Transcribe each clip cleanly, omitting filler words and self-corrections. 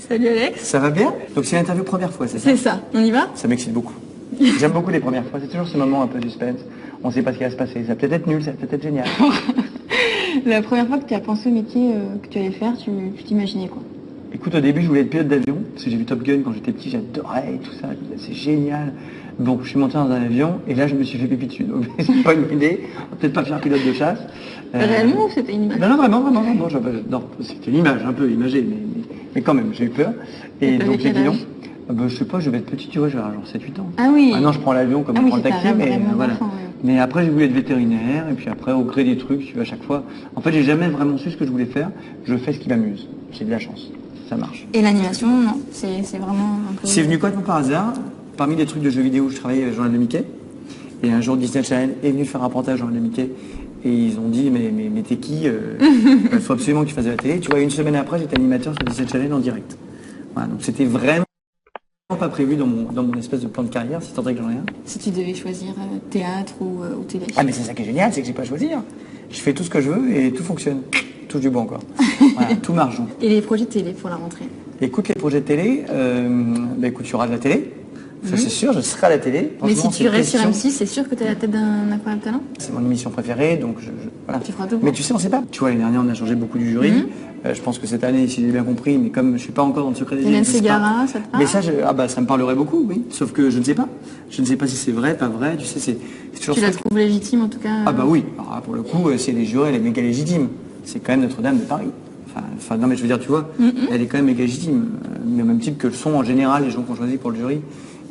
Salut Alex. Ça va bien? Donc c'est l'interview première fois, c'est ça? C'est ça, on y va? Ça m'excite beaucoup. J'aime beaucoup les premières fois, c'est toujours ce moment un peu suspense. On ne sait pas ce qui va se passer, ça va peut-être être nul, ça va peut-être être génial. La première fois que tu as pensé au métier que tu allais faire, tu t'imaginais quoi? Écoute, au début je voulais être pilote d'avion, parce que j'ai vu Top Gun quand j'étais petit, j'adorais tout ça, je me disais, c'est génial. Bon, je suis monté dans un avion et là je me suis fait pipi dessus, donc c'est pas une idée, on va peut-être pas faire pilote de chasse. Réellement ou c'était une image? Non, vraiment, non, c'était une image un peu imagée, mais quand même, j'ai eu peur. Et t'avais donc j'ai quel dit non. âge? Je sais pas, je vais être petit, tu vois, je vais avoir genre 7-8 ans. Ah oui. Ah non, je prends l'avion comme Ah je oui, prends le c'est taxi, un mais vraiment voilà. enfant, ouais. Mais après, j'ai voulu être vétérinaire, et puis après, au gré des trucs, tu vois, à chaque fois. En fait, j'ai jamais vraiment su ce que je voulais faire. Je fais ce qui m'amuse. J'ai de la chance. Ça marche. Et l'animation, non, c'est vraiment un peu... C'est venu complètement par hasard. Parmi les trucs de jeux vidéo, je travaillais avec le journal de Mickey. Et un jour, Disney Channel est venu faire un reportage au journal de Mickey. Et ils ont dit, mais t'es qui? Il faut absolument que tu fasses de la télé. Tu vois, une semaine après, j'étais animateur sur Disney Channel en direct. Voilà, donc c'était vraiment pas prévu dans mon espèce de plan de carrière, si tant est que j'en ai un. Si tu devais choisir théâtre ou télé. Ah, mais c'est ça qui est génial, c'est que j'ai pas à choisir. Je fais tout ce que je veux et tout fonctionne. Touche du bon encore. Voilà, tout marche. Donc. Et les projets télé pour la rentrée? Écoute, les projets de télé, écoute, il y aura de la télé. Ça, c'est sûr, je serai à la télé. Mais si Franchement, tu c'est restes sur question. M6, c'est sûr que tu as la tête d'un incroyable talent? C'est mon émission préférée, donc voilà. Tu feras tout. Mais tu sais, on sait pas. Tu vois, l'année dernière, on a changé beaucoup du jury. Je pense que cette année, si j'ai bien compris, mais comme je suis pas encore dans le secret des Hélène je sais pas. Ségara, ça te parle? Mais ça, ça me parlerait beaucoup, oui. Sauf que je ne sais pas. Je ne sais pas si c'est vrai, pas vrai. Tu sais, c'est toujours. Tu ce la truc. trouves légitime en tout cas? Ah bah oui. Alors, là, pour le coup, c'est les jurés, elle est méga légitime. C'est quand même Notre-Dame de Paris. Enfin, non, mais je veux dire, tu vois, elle est quand même méga légitime. Mais au même type que le son en général, les gens qu'on choisit pour le jury.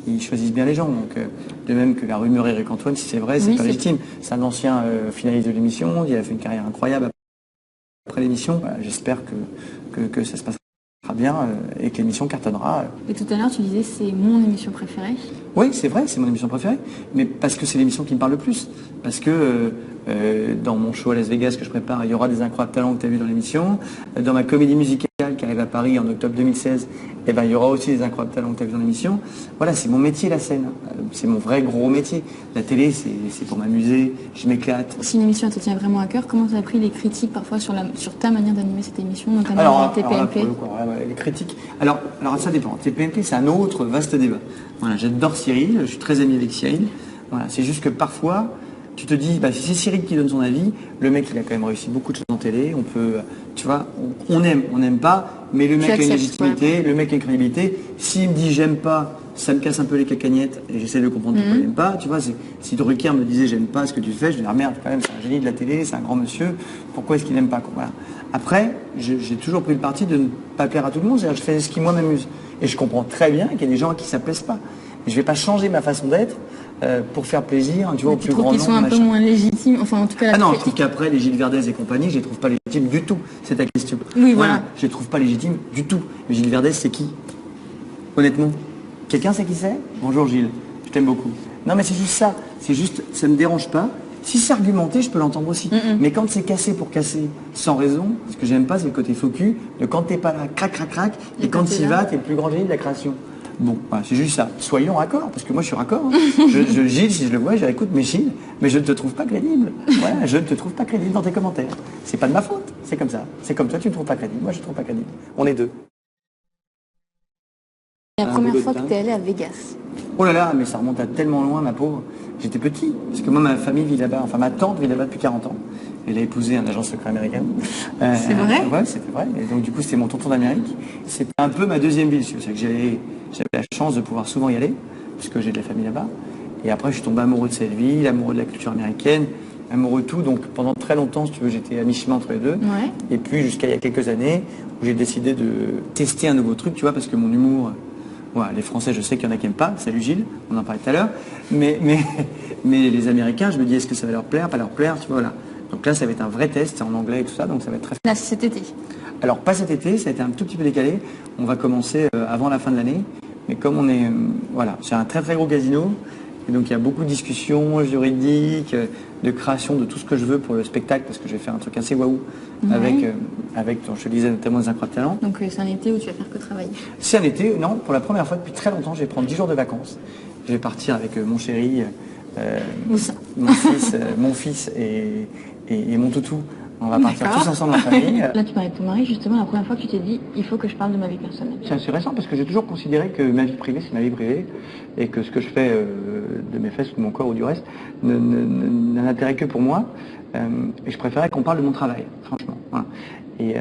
Ils choisissent bien les gens, donc de même que la rumeur Eric Antoine, si c'est vrai, c'est pas légitime. C'est un ancien finaliste de l'émission, il a fait une carrière incroyable après l'émission. J'espère que ça se passera bien et que l'émission cartonnera. Et tout à l'heure, tu disais c'est mon émission préférée. Oui, c'est vrai, c'est mon émission préférée, mais parce que c'est l'émission qui me parle le plus. Parce que dans mon show à Las Vegas que je prépare, il y aura des incroyables talents que tu as vus dans l'émission. Dans ma comédie musicale qui arrive à Paris en octobre 2016, il y aura aussi des incroyables talents que tu as vus dans l'émission. Voilà, c'est mon métier, la scène. C'est mon vrai gros métier. La télé, c'est pour m'amuser, je m'éclate. Si une émission te tient vraiment à cœur, comment tu as pris les critiques parfois sur ta manière d'animer cette émission, notamment avec TPMP? Les critiques. Alors ça dépend. TPMP, c'est un autre vaste débat. Voilà, j'adore Cyril, je suis très ami avec Cyril. Voilà, c'est juste que parfois, tu te dis, si c'est Cyril qui donne son avis, le mec, il a quand même réussi beaucoup de choses en télé. On peut, tu vois, on n'aime pas, mais le mec a une légitimité, le mec a une crédibilité. S'il me dit j'aime pas, ça me casse un peu les cacagnettes et j'essaie de comprendre pourquoi il n'aime pas. Tu vois, si Drucker me disait j'aime pas ce que tu fais, je vais dire merde, quand même, c'est un génie de la télé, c'est un grand monsieur, pourquoi est-ce qu'il n'aime pas quoi. Voilà. Après, j'ai toujours pris le parti de ne pas plaire à tout le monde, c'est-à-dire je fais ce qui moi m'amuse. Et je comprends très bien qu'il y a des gens à qui ça ne plaise pas. Mais je ne vais pas changer ma façon d'être pour faire plaisir, tu vois, au plus grand nombre. Tu trouves qu'ils sont un peu moins légitimes, enfin en tout cas Ah non, je trouve qu'après les Gilles Verdez et compagnie, je les trouve pas légitimes du tout. C'est ta question. Oui, voilà. Je les trouve pas légitimes du tout. Mais Gilles Verdez, c'est qui? Honnêtement, quelqu'un sait qui c'est? Bonjour Gilles, je t'aime beaucoup. Non mais c'est juste ça. C'est juste, ça me dérange pas. Si c'est argumenté, je peux l'entendre aussi. Mais quand c'est cassé pour casser, sans raison, ce que j'aime pas, c'est le côté faux cul, de quand t'es pas là, crac, crac, crac, et quand t'y vas, t'es le plus grand génie de la création. Bon, voilà, c'est juste ça. Soyons raccords, parce que moi je suis raccord. Hein. Gilles, si je le vois, je dirais, écoute, mais Gilles, mais je ne te trouve pas crédible. Voilà, je ne te trouve pas crédible dans tes commentaires. C'est pas de ma faute, c'est comme ça. C'est comme toi, tu ne me trouves pas crédible, moi je ne trouve pas crédible. On est deux. La première fois que tu es allé à Vegas. Oh là là, mais ça remonte à tellement loin, ma pauvre. J'étais petit, parce que moi, ma famille vit là-bas, enfin ma tante vit là-bas depuis 40 ans. Elle a épousé un agent secret américain. C'est vrai? Ouais, c'était vrai. Et donc du coup, c'était mon tonton d'Amérique. C'était un peu ma deuxième ville, c'est que j'avais la chance de pouvoir souvent y aller, puisque j'ai de la famille là-bas. Et après, je suis tombé amoureux de cette ville, amoureux de la culture américaine, amoureux de tout. Donc pendant très longtemps, si tu veux, j'étais à mi-chemin entre les deux. Ouais. Et puis jusqu'à il y a quelques années, où j'ai décidé de tester un nouveau truc, tu vois, parce que mon humour... Voilà, les Français, je sais qu'il y en a qui n'aiment pas. Salut Gilles, on en parlait tout à l'heure. Mais les Américains, je me dis, est-ce que ça va leur plaire, pas leur plaire, tu vois, voilà. Donc là, ça va être un vrai test, c'est en anglais et tout ça, donc ça va être très... Là, c'est cet été. Alors, pas cet été, ça a été un tout petit peu décalé. On va commencer avant la fin de l'année. Mais comme on est... voilà, c'est un très très gros casino. Et donc, il y a beaucoup de discussions juridiques, de création de tout ce que je veux pour le spectacle, parce que je vais faire un truc assez waouh avec, je te disais, notamment des incroyables talents. Donc, c'est un été où tu vas faire que travailler. C'est un été, non, pour la première fois depuis très longtemps, je vais prendre 10 jours de vacances. Je vais partir avec mon chéri, Où ça? mon fils et mon toutou On va partir tous ensemble en famille. Là, tu parlais de ton mari, justement, la première fois que tu t'es dit, il faut que je parle de ma vie personnelle. C'est assez récent parce que j'ai toujours considéré que ma vie privée, c'est ma vie privée et que ce que je fais de mes fesses ou de mon corps ou du reste n'a d'intérêt que pour moi. Et je préférais qu'on parle de mon travail, franchement. Voilà. Et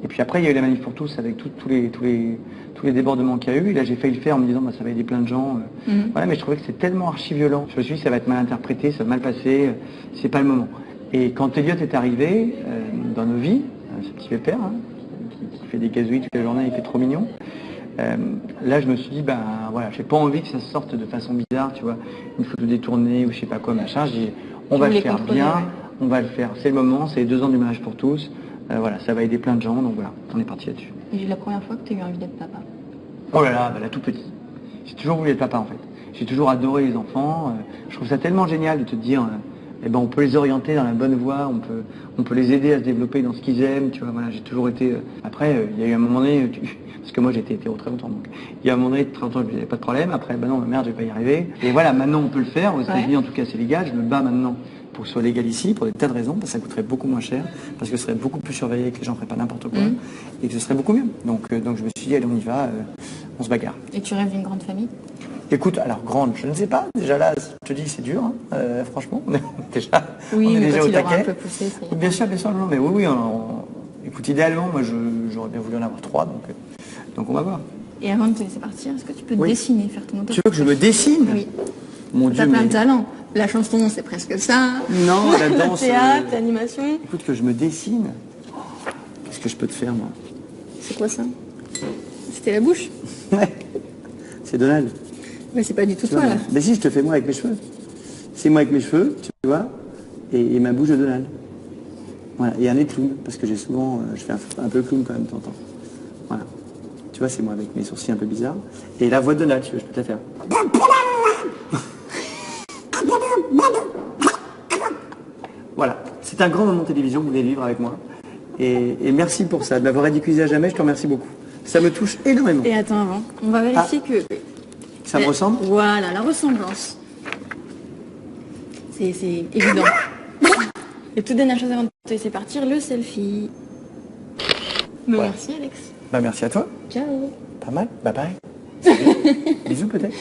puis après, il y a eu la manif pour tous avec tous les débordements qu'il y a eu. Et là, j'ai failli le faire en me disant, bah, ça va aider plein de gens. Voilà, mais je trouvais que c'est tellement archi-violent. Je me suis dit, ça va être mal interprété, ça va mal passer, c'est pas le moment. Et quand Elliot est arrivé dans nos vies, ce petit pépère, hein, qui fait des gazouilles toute la journée, il fait trop mignon. Là, je me suis dit, ben voilà, j'ai pas envie que ça sorte de façon bizarre, tu vois, une photo détournée ou je sais pas quoi, machin. Je dis, on va le faire bien, on va le faire. C'est le moment, c'est les 2 ans du mariage pour tous. Voilà, ça va aider plein de gens, donc voilà, on est parti là-dessus. Et la première fois que tu as eu envie d'être papa? Oh là là, bah, là tout petit. J'ai toujours voulu être papa en fait. J'ai toujours adoré les enfants. Je trouve ça tellement génial de te dire, eh ben on peut les orienter dans la bonne voie, on peut les aider à se développer dans ce qu'ils aiment, tu vois. Voilà, j'ai toujours été. Après, il y a eu un moment donné, parce que moi j'étais hétéro très longtemps, donc il y a un moment donné, très longtemps, je n'avais pas de problème. Après, ben non, ma mère, je vais pas y arriver. Et voilà, maintenant on peut le faire. Aux États-Unis, en tout cas, c'est légal. Je me bats maintenant pour que ce soit légal ici, pour des tas de raisons, parce que ça coûterait beaucoup moins cher, parce que ce serait beaucoup plus surveillé, que les gens ne feraient pas n'importe quoi, et que ce serait beaucoup mieux. Donc je me suis dit, allez, on y va, on se bagarre. Et tu rêves d'une grande famille? Écoute, alors grande, je ne sais pas. Déjà là, je te dis, c'est dur. Hein. Franchement, on est déjà, oui, on est mais déjà quand au il aura taquet. un peu poussé, bien sûr, non, mais oui. Écoute, idéalement, moi, j'aurais bien voulu en avoir 3, donc on va voir. Et avant de te laisser partir, est-ce que tu peux dessiner, faire ton auto? Tu veux que je me dessine? Oui. Mon Dieu, t'as plein de talent. La chanson, c'est presque ça. Non, la danse. Le théâtre, l'animation. Écoute, que je me dessine. Qu'est-ce que je peux te faire, moi? C'est quoi ça? C'était la bouche? Ouais. C'est Donald. Mais c'est pas du tout toi, là. Mais si, je te fais moi avec mes cheveux. C'est moi avec mes cheveux, tu vois, et ma bouche de Donald. Voilà, et un nez de clown, parce que j'ai souvent, je fais un peu clown quand même de temps en temps. Voilà. Tu vois, c'est moi avec mes sourcils un peu bizarres. Et la voix de Donald, tu veux, je peux te la faire. Voilà, c'est un grand moment de télévision que vous venez vivre avec moi. Et merci pour ça, de m'avoir ridiculisé à jamais, je te remercie beaucoup. Ça me touche énormément. Et attends, avant, on va vérifier que... Ça me ressemble? Voilà, la ressemblance. C'est évident. Et toute dernière chose avant de te laisser partir, le selfie. Mais voilà. Merci Alex. Bah merci à toi. Ciao. Pas mal, bye bye. Bisous peut-être.